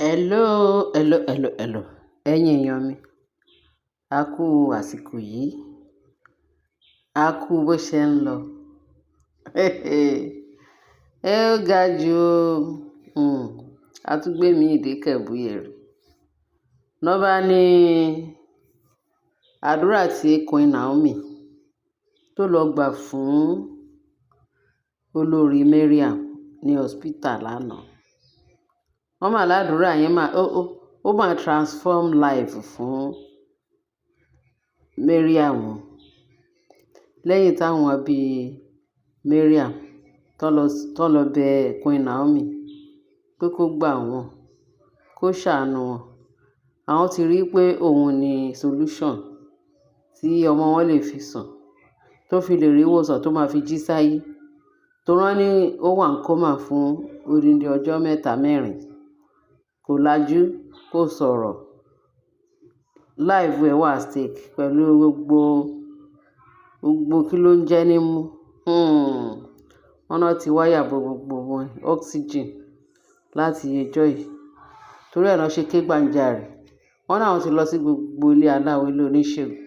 Hello. Ẹ̀yin èèyàn mi, a kú àsìkò yìí, a kú bó ṣe ń lọ. Ẹ ó ga jù o. A tún gbé mi ìdè kẹ̀bùyẹ̀rì. Lọ́ba ní àdúrà tí Queen Naomi tó lọ gbà fún olórí Mariam ní hospital lánàá. Wọ́n mà ládùúrà yẹn ó máa transform life fún Mariam lẹ́yìn táwọn bíi Mariam tó lọ bẹ Queen Naomi pé kó gbà wọ́n, kó ṣàánú wọn. Àwọn ti rí pé òun ni solution tí ọmọ wọn lè fi sàn, tó fi lè rí ìwòsàn tó máa fi jí sáyé. Tó rán ní ó wà ń kómà fún odindi ọjọ́ 3-4, kò lajú, kò sọ̀rọ̀. Life ẹ̀ wà stake pẹ̀lú gbogbo kí ló ń jẹ́ nímú. Wọ́n náà ti wáyà gbogbo oxygen láti ẹjọ́ yìí. Torí ẹ̀ náà ṣe ké gbàǹjarè. Wọ́n náà ti lọ sí gbogbo ilé aláwo, ilé oníṣègùn.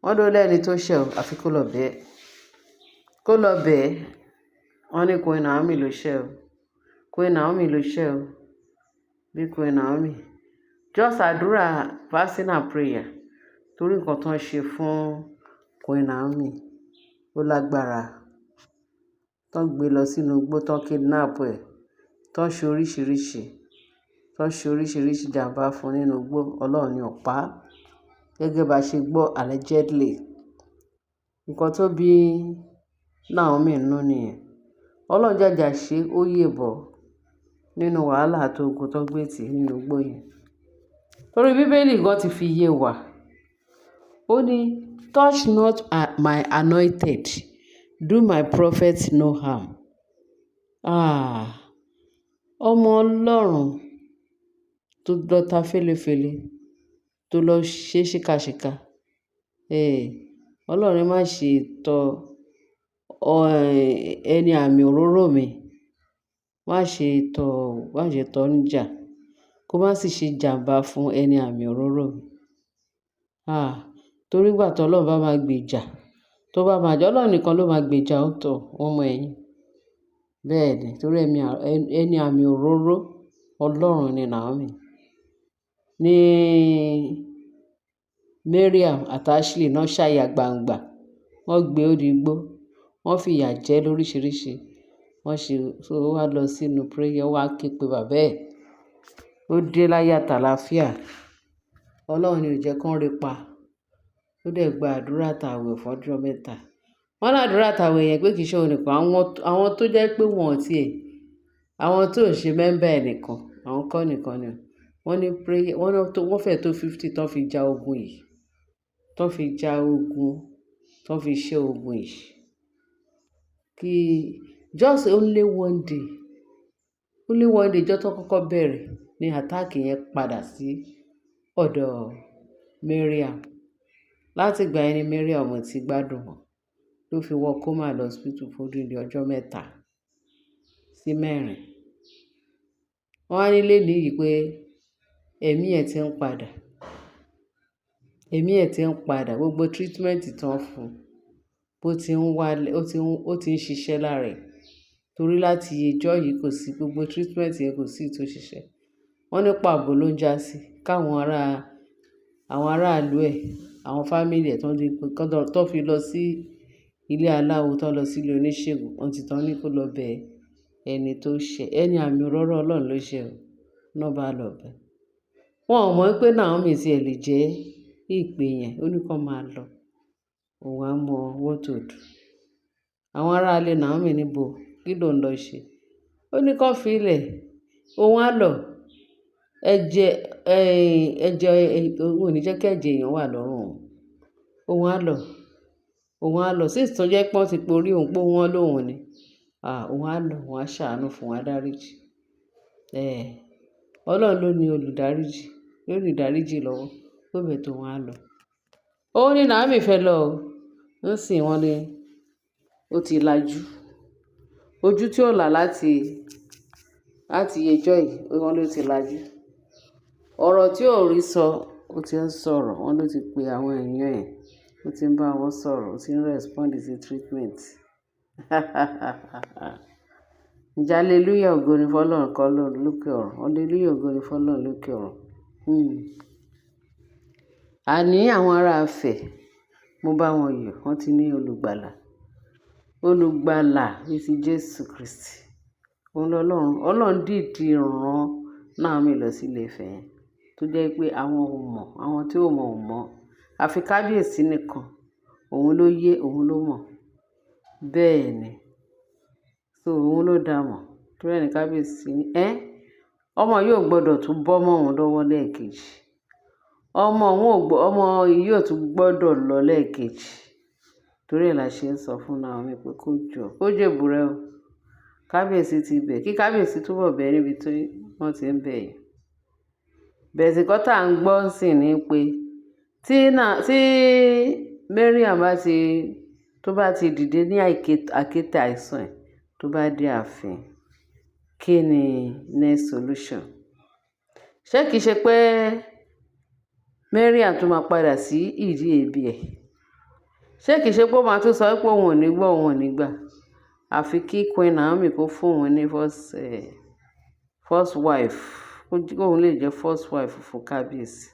Wọ́n ló lẹ́ni tó ṣẹ̀ ọ́ àfi kó lọ bẹ́ẹ̀. Wọ́n ní Queen Naomi ló ṣẹ̀ ọ́. Queen Naomi ló ṣẹ̀ ọ́. Bí Queen Naomi. Just àdúrà personal prayer. Torí nǹkan tó ń ṣe fún Queen Naomi ó lágbára. Tó ń gbé lọ sínú igbó, tó ń kidnap ẹ̀, tó ń ṣe oríṣiríṣi jàǹbá fún nínú igbó. Ọlọ́run ni ó pa á. Gẹ́gẹ́ bá ṣe gbọ́ allegedly. Nǹkan tó bí Naomi nínú nìyẹn. Ọlọ́run jàjà ṣe ó yè bọ̀ nínú wàhálà àti ogun tó gbé tì nínú igbó yẹn. Torí Bíbélì gan ti fi yé wa. Ó ní touch not my anointed, do my prophet no harm. Ọmọ Ọlọ́run tó lọ ta fẹ́lẹ́fẹ́lẹ́, tó lọ ṣe ṣìkàṣìkà. Ọlọ́run má ṣe tọ́ ẹni àmì òróró mi. Má ṣe tọ́ níjà. Kó má sì ṣe jàǹbá fún ẹni àmì òróró mi. Torí ìgbà tí Ọlọ́run bá máa gbèjà, tó bá máa jẹ́ Ọlọ́run nìkan ló máa gbèjà ọ̀tọ̀ ọmọ ẹ̀yìn. Bẹ́ẹ̀ ni, torí ẹni àmì òróró Ọlọ́run ni Naomi. Ní Mariam àti Ashley náà ṣàyà gbangba. Wọ́n gbé òdìgbó. Wọ́n fi ìyà jẹ lóríṣiríṣi. So ó wá lọ sínú prayer, ó wá ké pe bàbá ẹ̀. Ó dé láyé àtàlàáfíà. Ọlọ́run ni ò jẹ́ kán rí pa. Ó dẹ̀ gba àdúrà àtàwẹ̀ fún ọjọ́ 3. Wọ́n ládùúrà àtàwẹ̀ yẹn pé kì í ṣe òun nìkan. Àwọn tó jẹ́ pé àwọn tó ń ṣe mẹ́ńbà ẹ̀ nìkan, àwọn kọ́ nìkan ni. Wọ́n ní prayer, wọ́n fẹ́ tó 50 tán fi ja ogun yìí. Tán fi ṣẹ́ ogun yìí. Just only one day ìjọ́ tó kọ́kọ́ bẹ̀rẹ̀ ni attack yẹn padà sí ọ̀dọ̀ Mariam. Láti ìgbà yẹn ni Mariam ti gbádùn wọn. Ló fi wọ coma lọ hospital fún odindi ọjọ́ 3-4. Wọ́n á ní lénìí yìí pé ẹ̀mí ẹ̀ ti ń padà. Gbogbo treatment tán fún bó ti ń wálẹ̀, ó ti ń ṣiṣẹ́ lára ẹ̀. Torí láti ẹjọ́ yìí kò sí gbogbo treatment yẹn kò sí tó ṣiṣẹ́. Wọ́n ní pàbó ló ń já sí. Káwọn aráàlú ẹ̀, àwọn family ẹ̀ tó fi lọ sí ilé aláwo, tó lọ sí ilé oníṣègùn. Wọ́n ti tán ní kó lọ bẹ ẹni tó ṣẹ̀. Ẹni àmì òróró Ọlọ́run ló ṣẹ̀ ọ́. Náà bá lọ bẹ. Wọn ò mọ̀ pé Naomi ti ẹ̀ lè jẹ́ ìpè yẹn. Ó ní kó máa lọ. Òun á mọ what to do. Àwọn aráalé Naomi níbo kí ló ń lọ ṣe? Ó ní kó fi ilẹ̀. Òun á lọ. Ẹ̀jẹ̀ òun ò ní jẹ́ kí ẹ̀jẹ̀ èèyàn wà lọ́rùn òun. Òun á lọ. Sí ìtàn jẹ́ pé wọ́n ti porí òun pé wọ́n lóhùn ni. Òun á lọ. Òun á ṣàánú fún wa dáríjì. Ọlọ́run ló ní olùdáríjì. Ló ní ìdáríjì lọ́wọ́. Ó bẹ̀ tó òun á lọ. Ó ní Naomi fẹ́ lọ. Ó sì wọ́n ní ó ti lajú. Ojú tí ó là láti ẹjọ́ yìí, wọ́n ló ti lajú. ọ̀rọ̀ tí ò rí sọ ó ti ń sọ̀rọ̀, wọ́n ló ti pe àwọn èèyàn ẹ̀, ó ti ń bá wọn sọ̀rọ̀, ó ti ń respond sí treatment. Ǹjẹ́ hallelujah ògo ni fọ́lọ́run kọ́ lókè ọ̀run, hallelujah ògo ni fọ́lọ́run lókè ọ̀run. Àní àwọn ará Ifẹ̀, mo bá wọn yọ̀, wọ́n ti ní olùgbàlà bíi ti Jésù Kristi. Òun lọ́lọ́run, Ọlọ́run dìídì rán Naomi lọ sí Ilé-Ifẹ̀ yẹn, tó jẹ́ pé àwọn ò mọ̀, àwọn tí ò mọ̀ ò mọ̀, àfi kábíyèsí nìkan, òun ló yé, òun ló mọ̀. Bẹ́ẹ̀ ni, so òun ló dá mọ̀, torí ẹni kábíyèsí ní ọmọ yóò gbọ́dọ̀ tún bọ́ mọ́ òun lọ́wọ́ lẹ́ẹ̀kejì, ọmọ yìí yóò tún gbọ́dọ̀ lọ lẹ́ẹ̀kejì. Torí ẹ̀ la ṣe ń sọ fún Naomi pé kó jọ, kó jèbù rẹ o. Kábíyèsí ti bẹ̀, kí kábíyèsí túbọ̀ bẹ̀ níbi tí wọ́n ti ń bẹ̀ yìí. Bẹ̀sì kan tá à ń gbọ́ sí ni pé tí Mariam tó bá ti dìde ní àkéte àìsàn ẹ̀, tó bá dé ààfin, kí ni next solution? Ṣé kìí ṣe pé Mariam tó máa padà sí ìdí èébì ẹ̀? Ṣé kìí ṣe pé ó máa tún sọ pé òun ò ní gbọ́, òun ò ní gbà? Àfi kí Queen Naomi kó fún òun ní first wife, kóun lè jẹ́ first wife fún kábíyèsí.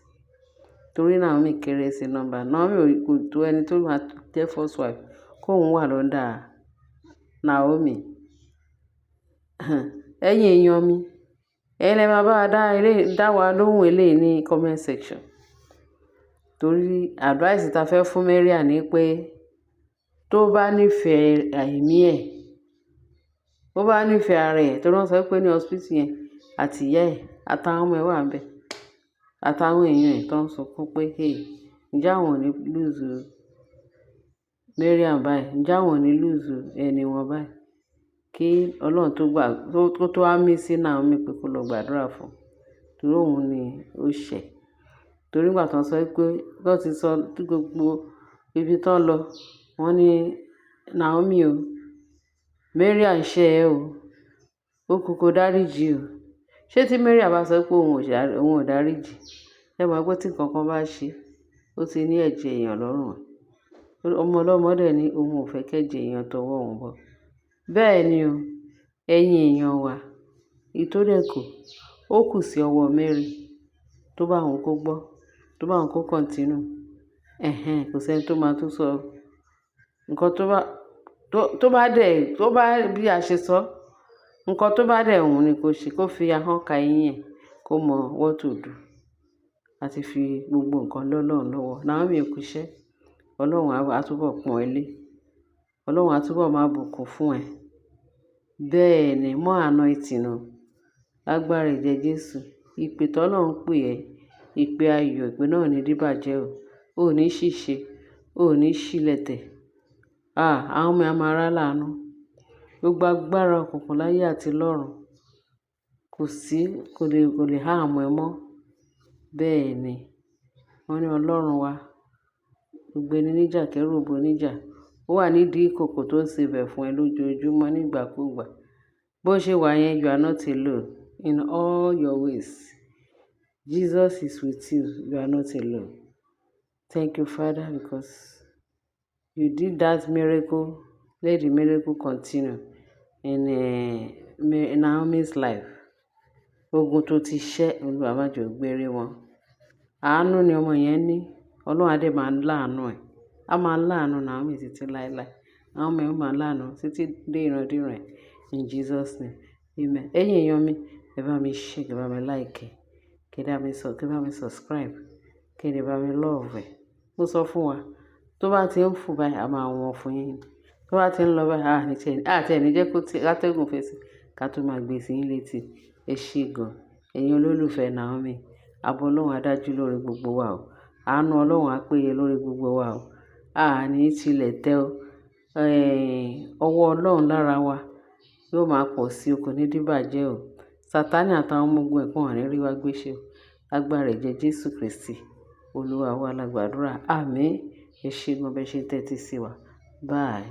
Torí Naomi kéré sí nọ́mbà, Naomi kò tó ẹni tó máa jẹ́ first wife kóun wà lọ́ndà Naomi. Ẹ̀yin èèyàn mi, ẹ̀yin lẹ máa bá wa dá wa lóhùn eléyìí ní comment section. Torí advice ta fẹ́ fún Mariam ni pé tó bá nífẹ̀ẹ́ ẹ̀mí ẹ̀, tó bá nífẹ̀ẹ́ ara ẹ̀, tó rán sọ pé ní hospital yẹn àti ìyá ẹ̀ àtàwọn ọmọ ẹ̀ wà ń bẹ̀, àtàwọn èèyàn ẹ̀ tó ń sọ fún pé ǹjẹ́ àwọn ò ní lose Mariam báyìí, ǹjẹ́ àwọn ò ní lose ẹni wọn báyìí, kí Ọlọ́run tó wá mí sí Naomi pé kó lọ gbàdúrà fún, torí òun ni ó ṣẹ̀. Torí ìgbà tó ń sọ pé wọ́n ti sọ tí gbogbo ibi tó ń lọ, wọ́n ní Naomi o, Mariam ṣẹ̀ ẹ́ o, ó kú kó dáríjì o. Ṣé tí Mariam bá sọ pé òun ò dáríjì, ẹ mọ̀ pé tí nǹkan kan bá ṣe, ó ti ní ẹ̀jẹ̀ èèyàn lọ́rùn ẹ̀. Ọmọ ọlọ́mọ dẹ̀ ní òun ò fẹ́ kẹ́jẹ̀ èèyàn tọwọ́ òun bọ̀. Bẹ́ẹ̀ ni o, ẹ̀yin èèyàn wa, ìtódẹ̀kù ó kù sí ọwọ́ Mary, tó bá òun kó gbọ́, tó bá òun kó continue. Kò sẹ́ni tó máa tún sọ nǹkan tó bá bí a ṣe sọ, nǹkan tó bá dẹ̀ òun ni kó ṣe, kó fi ahọ́n ka eyín ẹ̀, kó mọ what to do, àti fi gbogbo nǹkan lọ́lọ́run lọ́wọ́. Naomi kú iṣẹ́, Ọlọ́run á túbọ̀ pọ́n ẹ lé, Ọlọ́run á túbọ̀ máa bùkún fún ẹ. Bẹ́ẹ̀ ni, mọ́ anointing o, lágbára ẹ̀jẹ̀ Jésù. Ìpè tọ́lọ́run pè ẹ́, ìpè ayọ̀, ìpè náà ní díbàjẹ́ o. O ò ní ṣìṣe, o ò ní ṣílẹ̀tẹ̀. Àwọn ọmọ ẹ máa rá láàánú. Gbogbo agbára òkùnkùn láyé àti lọ́run kò lè há àmọ́ ẹ mọ́. Bẹ́ẹ̀ ni, wọ́n ní Ọlọ́run wa, gbogbo ẹni níjà kẹ́rù òbò níjà. Ó wà nídìí ìkòkò tó ń sebẹ̀ fún ẹ lójoojúmọ́ nígbàkúùgbà. Bó ṣe wà yẹn, you are not alone in all your ways. Jesus is with you. You are not alone. Thank you, Father, because you did that miracle. Let the miracle continue in Naomi's life. Ogun tó ti ṣẹ́, Olúwa má jẹ́ ó gbérí wọn. Àánú ni ọmọ yẹn ní. Ọlọ́run á dẹ̀ máa láàánú ẹ̀. A máa láàánú Naomi títí láéláé. Àwọn ọmọ ẹ̀ máa láàánú títí dé ìrandíran ẹ̀. In Jesus' name, amen. Ẹ̀yin èèyàn mi, ẹ bá mi share, ẹ bá mi like, kí ẹ bá mi subscribe, kí ẹ bá mi love ẹ̀. Mo sọ fún wa, tó bá ti ń fò báyìí, a máa wọ́n fún yín. Tó bá ti ń lọ báyìí, àti ẹni jẹ́ kó látẹ́gùn fèsì ká tó máa gbé sí yín létí. Ẹ ṣé gan. Ẹ̀yin olólùfẹ́ Naomi, ààbò Ọlọ́run á dájú lórí gbogbo wa o. Àánú Ọlọ́run á péye lórí gbogbo wa o. Àní tilẹ̀ tẹ́ o. Ọwọ́ Ọlọ́run lára wa yóò máa pọ̀ sí o, kò ní díbàjẹ́ o. Sátánì àtàwọn ọmọ ogun ẹ̀ kàn ní rí wa gbéṣẹ́ o. Lágbára ẹ̀jẹ̀ Jésù Kristi, Olúwa wa la gbàdúrà. Àmín. Ẹ ṣé gan bẹ́ẹ̀ ṣe tẹ́tí sí wa. Bye.